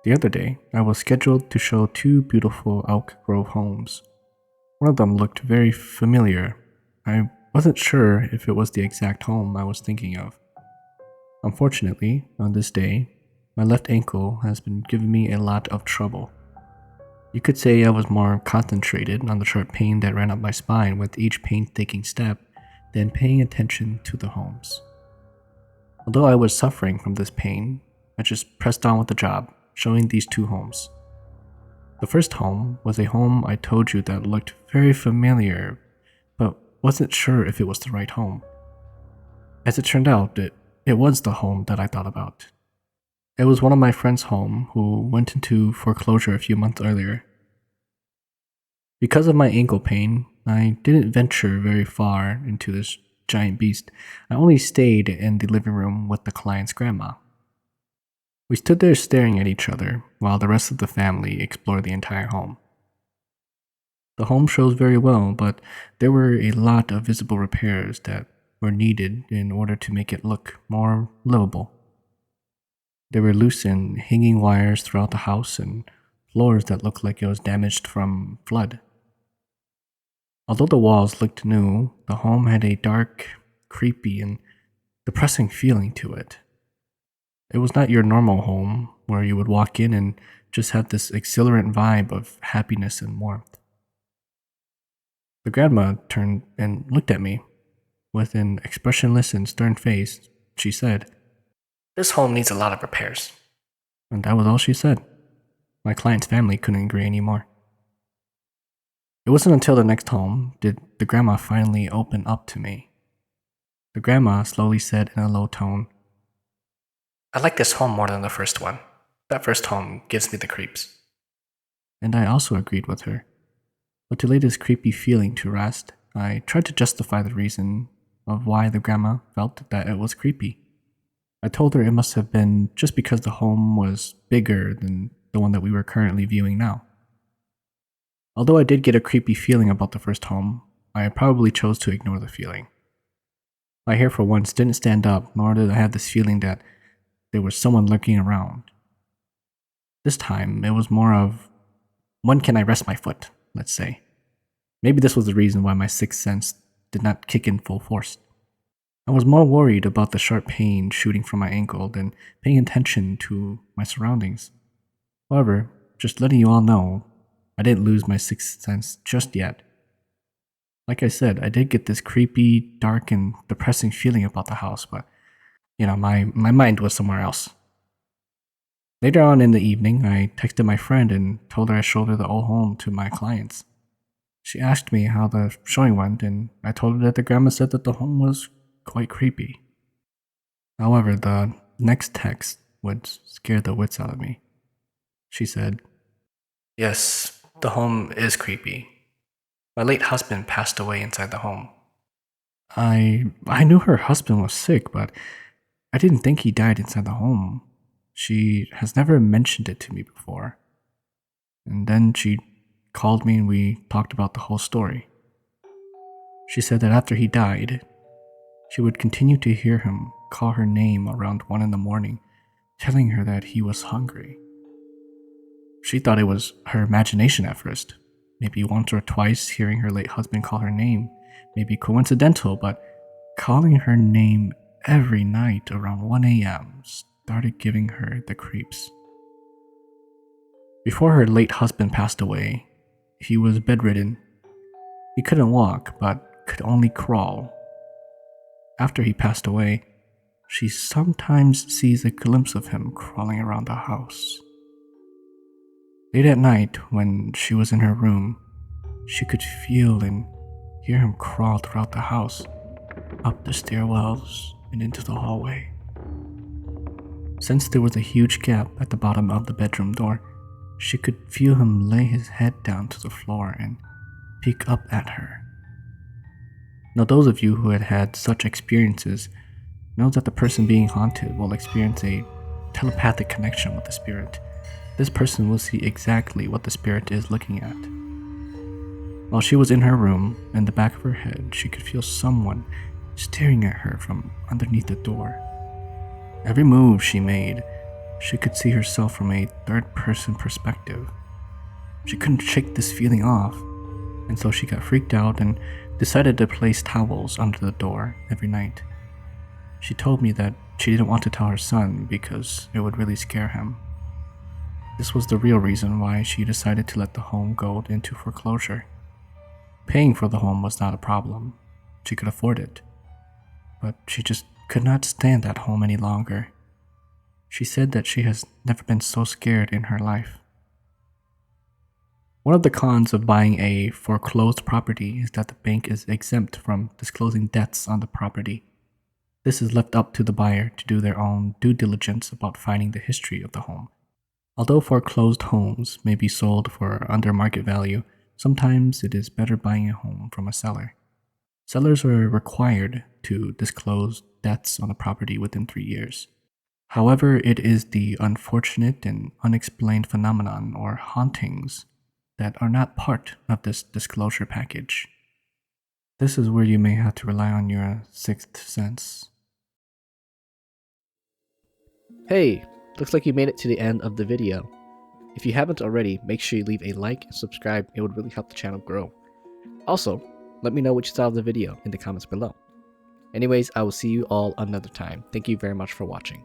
The other day, I was scheduled to show two beautiful Elk Grove homes. One of them looked very familiar. I wasn't sure if it was the exact home I was thinking of. Unfortunately, on this day, my left ankle has been giving me a lot of trouble. You could say I was more concentrated on the sharp pain that ran up my spine with each painstaking step than paying attention to the homes. Although I was suffering from this pain, I just pressed on with the job, showing these two homes. The first home was a home I told you that looked very familiar, but wasn't sure if it was the right home. As it turned out, it was the home that I thought about. It was one of my friend's home who went into foreclosure a few months earlier. Because of my ankle pain, I didn't venture very far into this giant beast. I only stayed in the living room with the client's grandma. We stood there staring at each other while the rest of the family explored the entire home. The home shows very well, but there were a lot of visible repairs that were needed in order to make it look more livable. There were loose and hanging wires throughout the house and floors that looked like it was damaged from flood. Although the walls looked new, the home had a dark, creepy, and depressing feeling to it. It was not your normal home where you would walk in and just have this exhilarant vibe of happiness and warmth. The grandma turned and looked at me. With an expressionless and stern face, she said, "This home needs a lot of repairs." And that was all she said. My client's family couldn't agree anymore. It wasn't until the next home did the grandma finally open up to me. The grandma slowly said in a low tone, "I like this home more than the first one. That first home gives me the creeps." And I also agreed with her. But to lay this creepy feeling to rest, I tried to justify the reason of why the grandma felt that it was creepy. I told her it must have been just because the home was bigger than the one that we were currently viewing now. Although I did get a creepy feeling about the first home, I probably chose to ignore the feeling. My hair for once didn't stand up, nor did I have this feeling that there was someone lurking around. This time, it was more of, when can I rest my foot, let's say. Maybe this was the reason why my sixth sense did not kick in full force. I was more worried about the sharp pain shooting from my ankle than paying attention to my surroundings. However, just letting you all know, I didn't lose my sixth sense just yet. Like I said, I did get this creepy, dark, and depressing feeling about the house, but my mind was somewhere else. Later on in the evening, I texted my friend and told her I showed her the old home to my clients. She asked me how the showing went, and I told her that the grandma said that the home was quite creepy. However, the next text would scare the wits out of me. She said, "Yes, the home is creepy. My late husband passed away inside the home." I knew her husband was sick, but I didn't think he died inside the home. She has never mentioned it to me before. And then she called me and we talked about the whole story. She said that after he died, she would continue to hear him call her name around 1 a.m, telling her that he was hungry. She thought it was her imagination at first, maybe once or twice hearing her late husband call her name, maybe coincidental, but calling her name every night around 1 a.m. started giving her the creeps. Before her late husband passed away, he was bedridden. He couldn't walk, but could only crawl. After he passed away, she sometimes sees a glimpse of him crawling around the house. Late at night, when she was in her room, she could feel and hear him crawl throughout the house, up the stairwells and into the hallway. Since there was a huge gap at the bottom of the bedroom door, she could feel him lay his head down to the floor and peek up at her. Now, those of you who had had such experiences know that the person being haunted will experience a telepathic connection with the spirit. This person will see exactly what the spirit is looking at. While she was in her room, in the back of her head, she could feel someone staring at her from underneath the door. Every move she made She could see herself from a third-person perspective. She couldn't shake this feeling off, and so she got freaked out and decided to place towels under the door every night. She told me that she didn't want to tell her son because it would really scare him. This was the real reason why she decided to let the home go into foreclosure. Paying for the home was not a problem. She could afford it. But she just could not stand that home any longer. She said that she has never been so scared in her life. One of the cons of buying a foreclosed property is that the bank is exempt from disclosing debts on the property. This is left up to the buyer to do their own due diligence about finding the history of the home. Although foreclosed homes may be sold for under market value, sometimes it is better buying a home from a seller. Sellers are required to disclose debts on a property within 3 years. However, it is the unfortunate and unexplained phenomenon or hauntings that are not part of this disclosure package. This is where you may have to rely on your sixth sense. Hey, looks like you made it to the end of the video. If you haven't already, make sure you leave a like and subscribe. It would really help the channel grow. Also, let me know what you thought of the video in the comments below. Anyways, I will see you all another time. Thank you very much for watching.